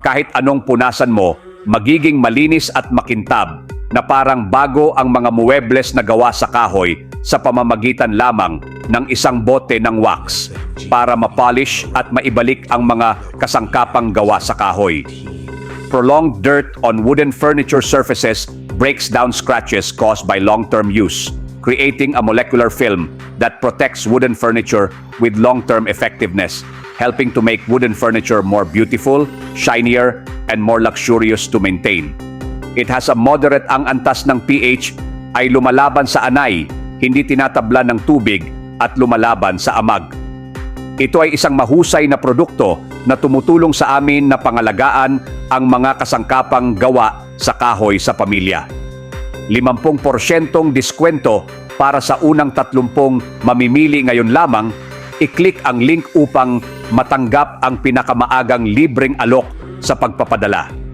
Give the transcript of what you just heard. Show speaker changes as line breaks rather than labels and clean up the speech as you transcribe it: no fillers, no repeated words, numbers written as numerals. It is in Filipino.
kahit anong punasan mo, magiging malinis at makintab na parang bago ang mga muebles na gawa sa kahoy sa pamamagitan lamang ng isang bote ng wax para mapolish at maibalik ang mga kasangkapang gawa sa kahoy. Prolonged dirt on wooden furniture surfaces breaks down scratches caused by long-term use, creating a molecular film that protects wooden furniture with long-term effectiveness, helping to make wooden furniture more beautiful, shinier, and more luxurious to maintain. It has a moderate ang antas ng pH ay lumalaban sa anay, hindi tinatabla ng tubig at lumalaban sa amag. Ito ay isang mahusay na produkto na tumutulong sa amin na pangalagaan ang mga kasangkapang gawa sa kahoy sa pamilya. 50% diskwento para sa unang 30 mamimili ngayon lamang. I-click ang link upang matanggap ang pinakamaagang libreng alok sa pagpapadala.